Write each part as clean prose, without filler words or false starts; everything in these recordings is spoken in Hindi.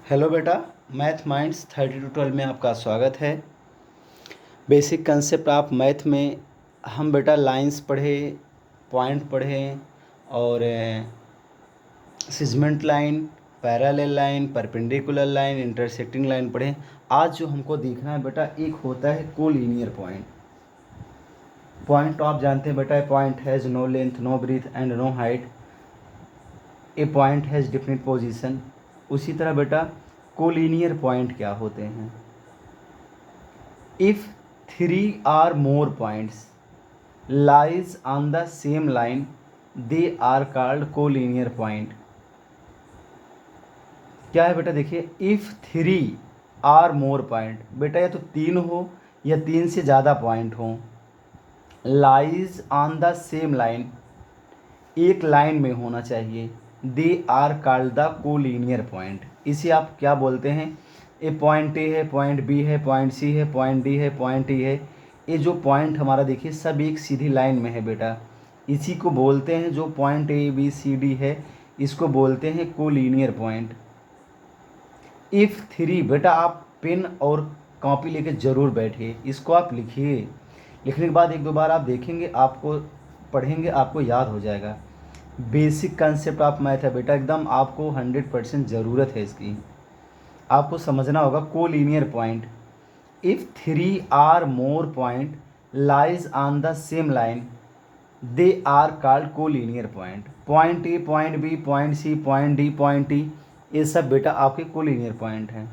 हेलो बेटा, मैथ माइंड्स 30 to 12 में आपका स्वागत है। बेसिक कंसेप्ट आप मैथ में हम बेटा लाइंस पढ़े, पॉइंट पढ़े और segment line, parallel line, perpendicular line, intersecting line पढ़े। आज जो हमको देखना है बेटा, एक होता है कोलिनियर पॉइंट। पॉइंट तो आप जानते हैं बेटा, point has no length, no breath and no height. A point has definite position. उसी तरह बेटा कोलिनियर पॉइंट क्या होते हैं? If 3 or more points lies on the same line, they are called collinear point। क्या है बेटा, देखिए, इफ 3 or more पॉइंट, बेटा या तो 3 हो या 3 से ज़्यादा पॉइंट हो, lies on the same line, एक लाइन में होना चाहिए, they are called the collinear point. इसे आप क्या बोलते हैं? ए पॉइंट ए है, पॉइंट बी है, पॉइंट सी है, पॉइंट डी है, पॉइंट ई है। ये जो पॉइंट हमारा देखिए सब एक सीधी लाइन में है बेटा, इसी को बोलते हैं, जो point A B C D है इसको बोलते हैं कोलिनियर पॉइंट। इफ़ 3, बेटा आप पेन और कॉपी लेके ज़रूर बैठिए, इसको आप लिखिए। लिखने के बाद एक दो बार आप देखेंगे, आपको पढ़ेंगे, आपको याद हो जाएगा। बेसिक कंसेप्ट ऑफ मैथ है बेटा, एकदम आपको 100% ज़रूरत है इसकी। आपको समझना होगा collinear point. If 3 or more point lies on the same line, they are called collinear point. Point A, point B, point C, point D, point E, ये सब बेटा आपके कोलिनियर पॉइंट हैं।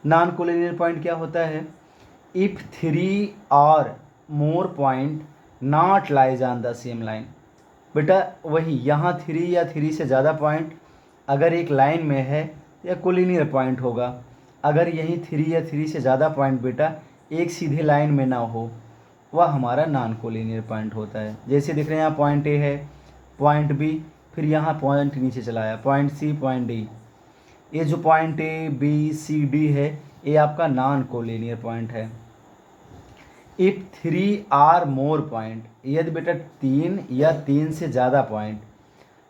नॉन कोलिनियर पॉइंट क्या होता है? If 3 or more point not lies on the same line, बेटा वही यहाँ 3 या 3 से ज़्यादा पॉइंट अगर एक लाइन में है या कोलिनियर पॉइंट होगा। अगर यहीं 3 या 3 से ज़्यादा पॉइंट बेटा एक सीधे लाइन में ना हो, वह हमारा नॉन कोलिनियर पॉइंट होता है। जैसे देख रहे हैं, यहाँ पॉइंट ए है, पॉइंट बी, फिर यहाँ पॉइंट नीचे चला आया, पॉइंट सी, पॉइंट डी। ये जो point A B C D है, ये आपका नॉन कोलिनियर पॉइंट है। इफ 3 or more पॉइंट, यदि बेटा 3 या 3 से ज़्यादा point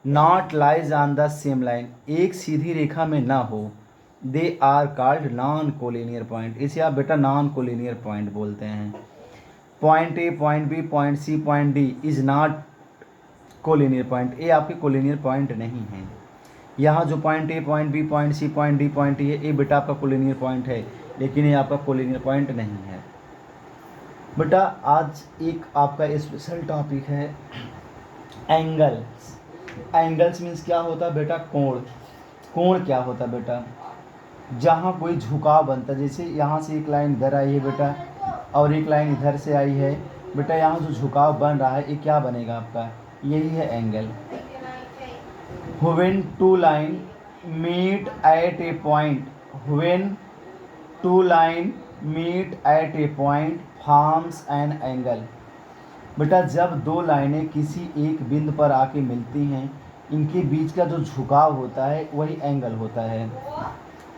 not lies on the same line, एक सीधी रेखा में ना हो, they are called non collinear point. इसे आप बेटा नॉन कोलिनियर पॉइंट बोलते हैं। Point A, point B, point C, point D is not collinear point, ये आपके कोलिनियर पॉइंट नहीं है। यहाँ जो point A, point B, point C, point D, point E है, ये बेटा आपका कोलिनियर पॉइंट है, लेकिन ये आपका कोलिनियर पॉइंट नहीं है। बेटा आज एक आपका स्पेशल टॉपिक है एंगल्स। एंगल्स मीन्स क्या होता है बेटा? कोण। कोण क्या होता है बेटा? जहाँ कोई झुकाव बनता है, जैसे यहाँ से एक लाइन इधर आई है बेटा और एक लाइन इधर से आई है बेटा, यहाँ जो झुकाव बन रहा है ये क्या बनेगा आपका? यही है angle. When two line meet at a point, when two line meet at a point forms an angle. बेटा जब दो लाइनें किसी एक बिंदु पर आके मिलती हैं, इनके बीच का जो झुकाव होता है वही एंगल होता है।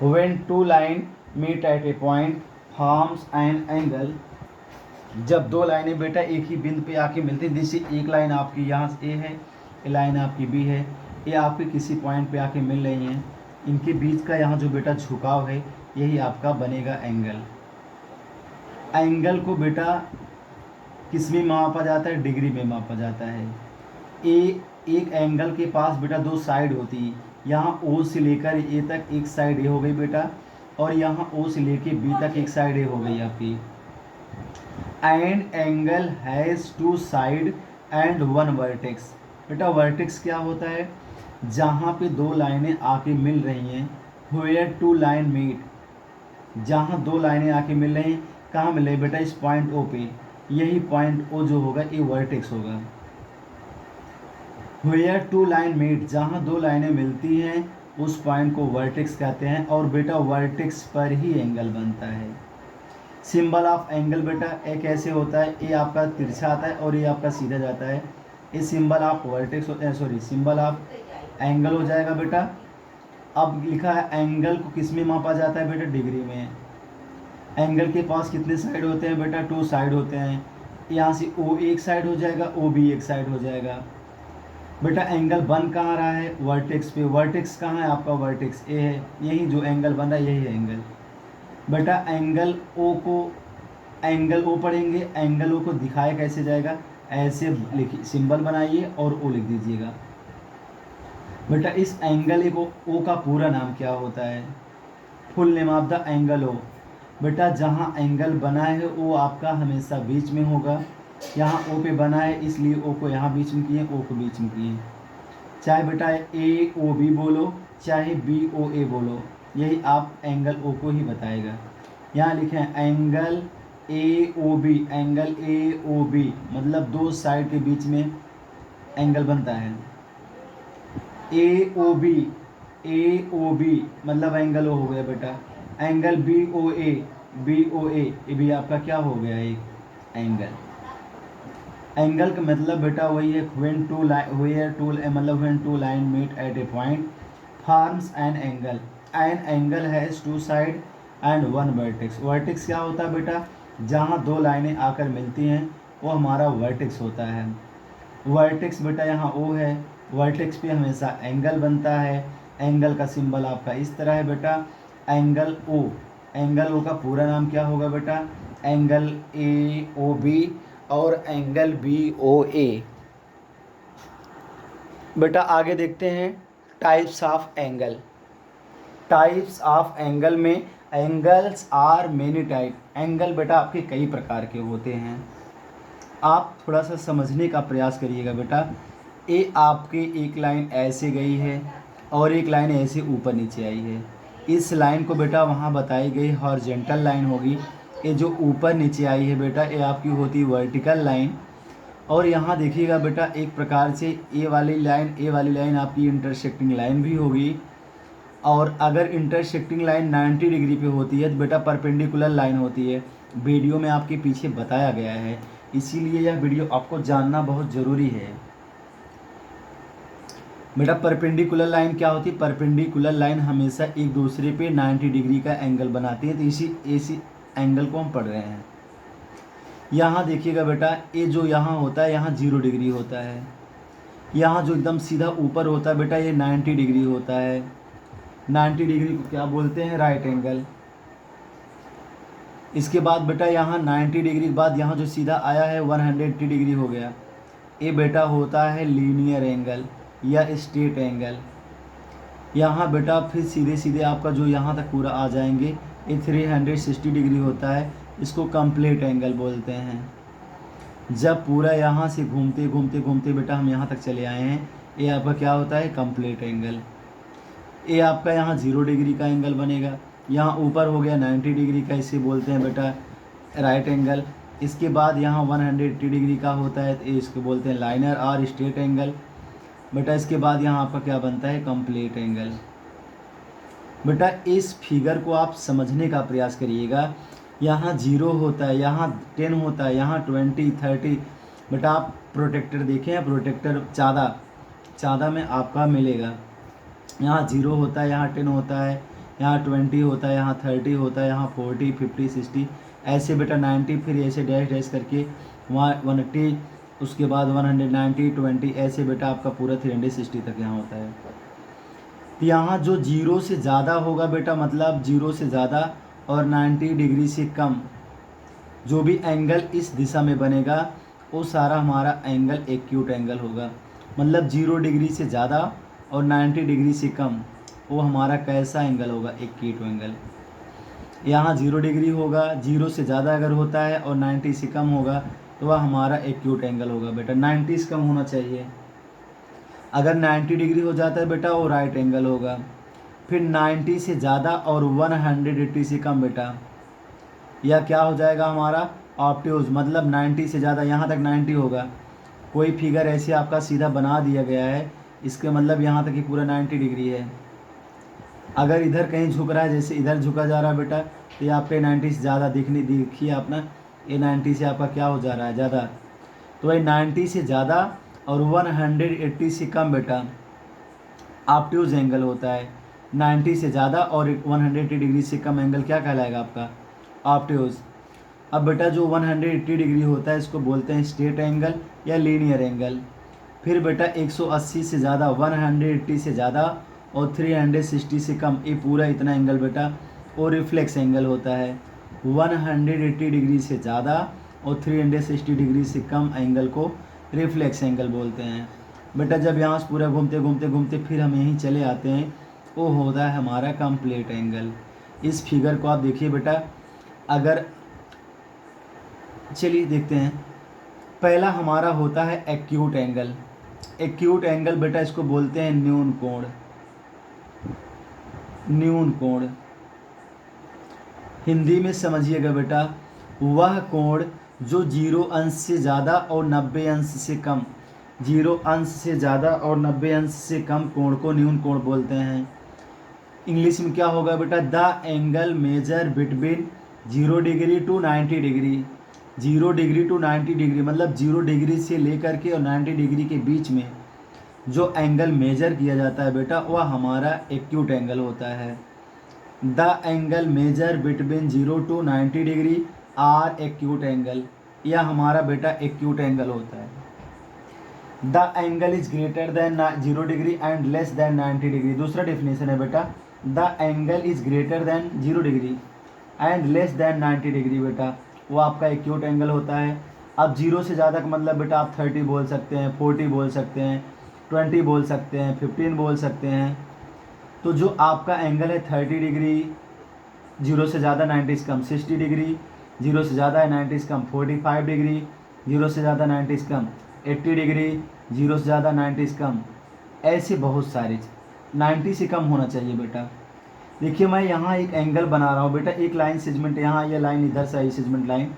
When two line meet at a point forms an angle, जब दो लाइनें बेटा एक ही बिंदु पे आके मिलती हैं, जैसे एक लाइन आपकी यहाँ से ए है, ये लाइन आपकी बी है, ये आपके किसी पॉइंट पे आके मिल रही हैं, इनके बीच का यहाँ जो बेटा झुकाव है यही आपका बनेगा एंगल। एंगल को बेटा किस में मापा जाता है? डिग्री में मापा जाता है। एक एंगल के पास बेटा दो साइड होती है, यहाँ ओ से लेकर ए तक एक साइड ए हो गई बेटा, और यहाँ ओ से लेकर बी तक एक साइड ए हो गई आपकी। And angle has 2 side and 1 vertex. बेटा वर्टेक्स क्या होता है? जहाँ पे दो लाइनें आके मिल रही हैं, व्हेयर टू लाइन मीट, जहाँ दो लाइनें आके मिल रही हैं, कहाँ मिल रही है बेटा? इस पॉइंट ओ पे, यही पॉइंट ओ जो होगा ये वर्टेक्स होगा। व्हेयर टू लाइन मीट, जहाँ दो लाइनें मिलती हैं उस पॉइंट को वर्टेक्स कहते हैं, और बेटा वर्टेक्स पर ही एंगल बनता है। सिंबल ऑफ एंगल बेटा एक ऐसे होता है, ये आपका तिरछा आता है और ये आपका सीधा जाता है, ये सिंबल ऑफ वर्टेक्स होता है, सॉरी सिंबल ऑफ एंगल हो जाएगा बेटा। अब लिखा है एंगल को किस में मापा जाता है बेटा? डिग्री में। एंगल के पास कितने साइड होते हैं बेटा? 2 साइड होते हैं। यहाँ से ओ एक साइड हो जाएगा, ओ भी एक साइड हो जाएगा। बेटा एंगल बन कहाँ रहा है, वर्टेक्स पे। वर्टेक्स कहाँ है आपका, वर्टेक्स ए है, यही जो एंगल बन रहा है यही है एंगल। बेटा एंगल ओ को, एंगल ओ पढ़ेंगे, एंगल ओ को दिखाया कैसे जाएगा, ऐसे लिखिए, सिंबल बनाइए और ओ लिख दीजिएगा। बेटा इस एंगल ए को, ओ का पूरा नाम क्या होता है, full name of the angle O. बेटा जहाँ एंगल बना है वो आपका हमेशा बीच में होगा, यहाँ ओ पे बना है इसलिए ओ को यहाँ बीच में किए, ओ को बीच में किए। चाहे बेटा ए ओ बी बोलो, चाहे बी ओ ए बोलो, यही आप एंगल ओ को ही बताएगा। यहाँ लिखे angle A O B, angle A O B मतलब दो साइड के बीच में एंगल बनता है। A O B, A O B मतलब एंगल ओ हो गया बेटा। Angle B O A, B O A, ये भी आपका क्या हो गया, एक एंगल। एंगल का मतलब बेटा वही है, when two line, where two मतलब when two line meet at a point forms an angle, an angle has two side and one vertex. Vertex क्या होता है बेटा, जहाँ दो लाइनें आकर मिलती हैं वो हमारा वर्टेक्स होता है। वर्टेक्स बेटा यहाँ ओ है, वर्टेक्स पे हमेशा एंगल बनता है। एंगल का सिंबल आपका इस तरह है बेटा, एंगल ओ। एंगल ओ का पूरा नाम क्या होगा बेटा, एंगल ए ओ बी और एंगल बी ओ ए। बेटा आगे देखते हैं types of angle. Types of angle में angles are many type. Angle बेटा आपके कई प्रकार के होते हैं, आप थोड़ा सा समझने का प्रयास करिएगा बेटा। ये आपके एक लाइन ऐसे गई है और एक लाइन ऐसे ऊपर नीचे आई है, इस लाइन को बेटा वहाँ बताई गई हॉरिजॉन्टल लाइन होगी। ये जो ऊपर नीचे आई है बेटा ये आपकी होती वर्टिकल लाइन। और यहाँ देखिएगा बेटा एक प्रकार से ए वाली लाइन आपकी इंटरसेक्टिंग लाइन भी होगी। और अगर इंटरसेक्टिंग लाइन 90 डिग्री पे होती है तो बेटा परपेंडिकुलर लाइन होती है। वीडियो में आपके पीछे बताया गया है, इसीलिए यह वीडियो आपको जानना बहुत ज़रूरी है। बेटा परपेंडिकुलर लाइन क्या होती है, परपेंडिकुलर लाइन हमेशा एक दूसरे पे 90 डिग्री का एंगल बनाती है, तो इसी एंगल को हम पढ़ रहे हैं। यहाँ देखिएगा बेटा ये जो यहाँ होता है यहाँ 0 डिग्री होता है, यहाँ जो एकदम सीधा ऊपर होता है बेटा ये 90 डिग्री होता है। 90 डिग्री को क्या बोलते हैं, राइट एंगल। इसके बाद बेटा यहाँ 90 डिग्री के बाद यहाँ जो सीधा आया है 180 डिग्री हो गया, ये बेटा होता है लीनियर एंगल या स्ट्रेट एंगल। यहाँ बेटा फिर सीधे सीधे आपका जो यहाँ तक पूरा आ जाएंगे ये 360 डिग्री होता है, इसको कंप्लीट एंगल बोलते हैं। जब पूरा यहाँ से घूमते घूमते घूमते बेटा हम यहाँ तक चले आए हैं, ये आपका क्या होता है, कंप्लीट एंगल। ये आपका यहाँ 0 डिग्री का एंगल बनेगा, यहाँ ऊपर हो गया 90 डिग्री का, इसे बोलते हैं बेटा राइट एंगल। इसके बाद यहाँ 180 डिग्री का होता है तो इसको बोलते हैं लाइनर और स्ट्रेट एंगल। बेटा इसके बाद यहाँ आपका क्या बनता है, कंप्लीट एंगल। बेटा इस फिगर को आप समझने का प्रयास करिएगा, यहाँ 0 होता है, यहाँ 10 होता है, यहाँ 20 30। बेटा आप प्रोटेक्टर देखें, प्रोटेक्टर चादा में आपका मिलेगा, यहाँ 0 होता है, यहाँ 10 होता है, यहाँ 20 होता है, यहाँ 30 होता है, यहाँ 40 50 60 ऐसे बेटा 90, फिर ऐसे डैश डैश करके वहाँ 180, उसके बाद 190 20 ऐसे बेटा आपका पूरा 360 तक यहाँ होता है। तो यहाँ जो 0 से ज़्यादा होगा बेटा, मतलब 0 से ज़्यादा और 90 डिग्री से कम जो भी एंगल इस दिशा में बनेगा वो सारा हमारा एंगल एक्यूट एंगल होगा। मतलब 0 डिग्री से ज़्यादा और 90 डिग्री से कम वो हमारा कैसा एंगल होगा, एक्यूट एंगल। यहाँ 0 डिग्री होगा, 0 से ज़्यादा अगर होता है और 90 से कम होगा तो वह हमारा एक्यूट एंगल होगा। बेटा 90 से कम होना चाहिए, अगर 90 डिग्री हो जाता है बेटा वो राइट एंगल होगा। फिर 90 से ज़्यादा और 180 से कम बेटा यह क्या हो जाएगा हमारा, ऑब्ट्यूज। मतलब 90 से ज़्यादा, यहाँ तक 90 होगा, कोई फिगर ऐसे आपका सीधा बना दिया गया है, इसके मतलब यहाँ तक ही पूरा 90 डिग्री है। अगर इधर कहीं झुक रहा है, जैसे इधर झुका जा रहा है बेटा, तो ये आपके 90 से ज़्यादा देखिए अपना, ये 90 से आपका क्या हो जा रहा है, ज़्यादा। तो भाई 90 से ज़्यादा और 180 से कम बेटा ऑब्ट्यूज एंगल होता है। 90 से ज़्यादा और 180 डिग्री से कम एंगल क्या कहलाएगा आपका, ऑब्ट्यूज। अब बेटा जो 180 डिग्री होता है इसको बोलते हैं स्ट्रेट एंगल या लीनियर एंगल। फिर बेटा 180 से ज़्यादा, 180 से ज़्यादा और 360 से कम, ये पूरा इतना एंगल बेटा वो रिफ्लेक्स एंगल होता है। 180 डिग्री से ज़्यादा और 360 डिग्री से कम एंगल को रिफ्लेक्स एंगल बोलते हैं। बेटा जब यहाँ से पूरा घूमते घूमते घूमते फिर हम यहीं चले आते हैं, वो होता है हमारा कंप्लीट एंगल। इस फिगर को आप देखिए बेटा, अगर चलिए देखते हैं। पहला हमारा होता है एक्यूट एंगल। एक्यूट एंगल बेटा इसको बोलते हैं न्यून कोण। न्यून कोण हिंदी में समझिएगा बेटा, वह कोण जो 0 अंश से ज़्यादा और 90 अंश से कम, 0 अंश से ज़्यादा और 90 अंश से कम कोण को न्यून कोण बोलते हैं। इंग्लिश में क्या होगा बेटा, the angle measure between 0 degree to 90 degree. 0 degree to 90 degree मतलब 0 डिग्री से लेकर के और 90 डिग्री के बीच में जो एंगल मेजर किया जाता है बेटा, वह हमारा एक्यूट एंगल होता है। The angle measure between 0 to 90 degree are acute angle, यह हमारा बेटा एक्यूट एंगल होता है। The angle is greater than 0 degree and less than 90 degree. दूसरा डेफिनेशन है बेटा, the angle is greater than 0 degree and less than 90 degree बेटा, वो आपका एक्यूट एंगल होता है। अब 0 से ज़्यादा का मतलब बेटा आप 30 बोल सकते हैं, 40 बोल सकते हैं, 20 बोल सकते हैं, 15 बोल सकते हैं। तो जो आपका एंगल है 30 डिग्री, 0 से ज़्यादा 90 से कम 60 डिग्री, 0 से ज़्यादा है 90 से कम 45 डिग्री, 0 से ज़्यादा 90 से कम 80 डिग्री, 0 से ज़्यादा 90 से कम, ऐसे बहुत सारे 90 से कम होना चाहिए बेटा। देखिए मैं यहाँ एक एंगल बना रहा हूँ बेटा, एक लाइन सेगमेंट यहाँ, ये लाइन इधर से आई सेगमेंट लाइन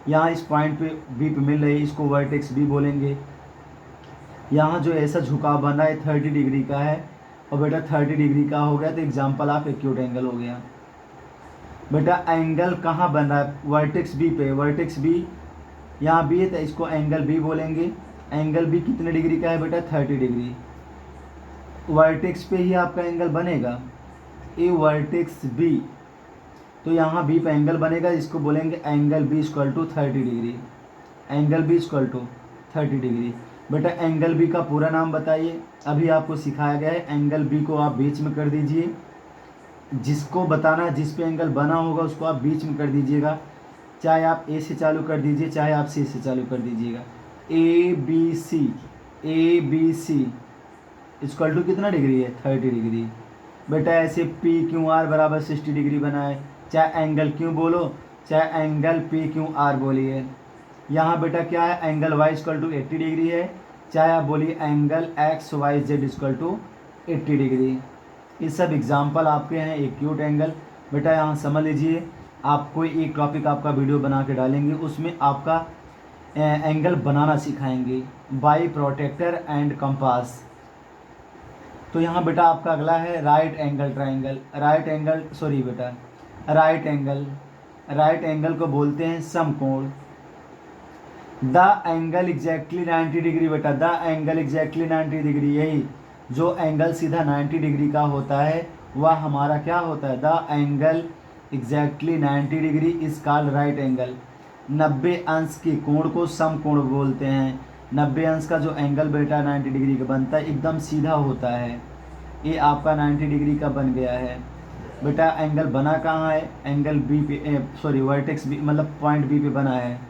यहाँ इस पॉइंट पे बी पे मिल रही है, इसको वर्टेक्स बी बोलेंगे। यहाँ जो ऐसा झुकाव बन रहा है 30 डिग्री का है और बेटा 30 डिग्री का हो गया, तो एग्जाम्पल ऑफ एक्यूट एंगल हो गया। बेटा एंगल कहाँ बन रहा है, वर्टेक्स बी पे, वर्टेक्स बी यहाँ बी है तो इसको एंगल बी बोलेंगे। एंगल बी कितने डिग्री का है बेटा, 30 डिग्री। वर्टेक्स पे ही आपका एंगल बनेगा, ए वर्टेक्स बी, तो यहाँ बी पे एंगल बनेगा, इसको बोलेंगे angle B equal to 30 degree. Angle B equal to 30 degree. बेटा एंगल बी का पूरा नाम बताइए, अभी आपको सिखाया गया है। एंगल बी को आप बीच में कर दीजिए, जिसको बताना है, जिस पे एंगल बना होगा उसको आप बीच में कर दीजिएगा, चाहे आप ए से चालू कर दीजिए, चाहे आप सी से चालू कर दीजिएगा। A B C equal to कितना डिग्री है, 30 डिग्री। बेटा ऐसे पी क्यू आर बराबर 60 डिग्री बनाए, चाहे एंगल क्यों बोलो, चाहे एंगल पी क्यू आर बोलिए। यहाँ बेटा क्या है, angle Y equal to 80 degree है, चाहे आप बोलिए angle X Y Z equal to 80 degree. ये सब एग्जाम्पल आपके हैं एक्यूट एंगल। बेटा यहाँ समझ लीजिए, आपको एक टॉपिक आपका वीडियो बना के डालेंगे, उसमें आपका एंगल बनाना सिखाएंगे बाई प्रोटेक्टर एंड कंपास। तो यहाँ बेटा आपका अगला है right angle triangle. Right angle को बोलते हैं समकोण। द एंगल एग्जैक्टली 90 डिग्री बेटा, द एंगल एग्जैक्टली 90 डिग्री, यही जो एंगल सीधा 90 डिग्री का होता है वह हमारा क्या होता है, the angle exactly 90 degree is called right angle. 90 अंश के कोण को समकोण बोलते हैं। 90 अंश का जो एंगल बेटा 90 डिग्री का बनता है एकदम सीधा होता है, ये आपका 90 डिग्री का बन गया है। बेटा एंगल बना कहाँ है, एंगल बी पे वर्टेक्स बी मतलब पॉइंट बी पे बना है।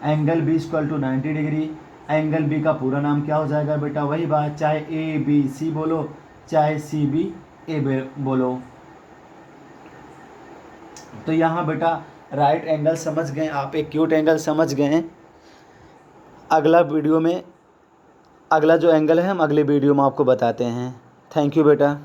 Angle B equal to 90 degree. Angle B का पूरा नाम क्या हो जाएगा बेटा, वही बात, चाहे ए बी सी बोलो, चाहे सी बी ए बोलो। तो यहाँ बेटा राइट एंगल समझ गए आप, एक्यूट एंगल समझ गए हैं। अगला वीडियो में अगला जो एंगल है हम अगले वीडियो में आपको बताते हैं। थैंक यू बेटा।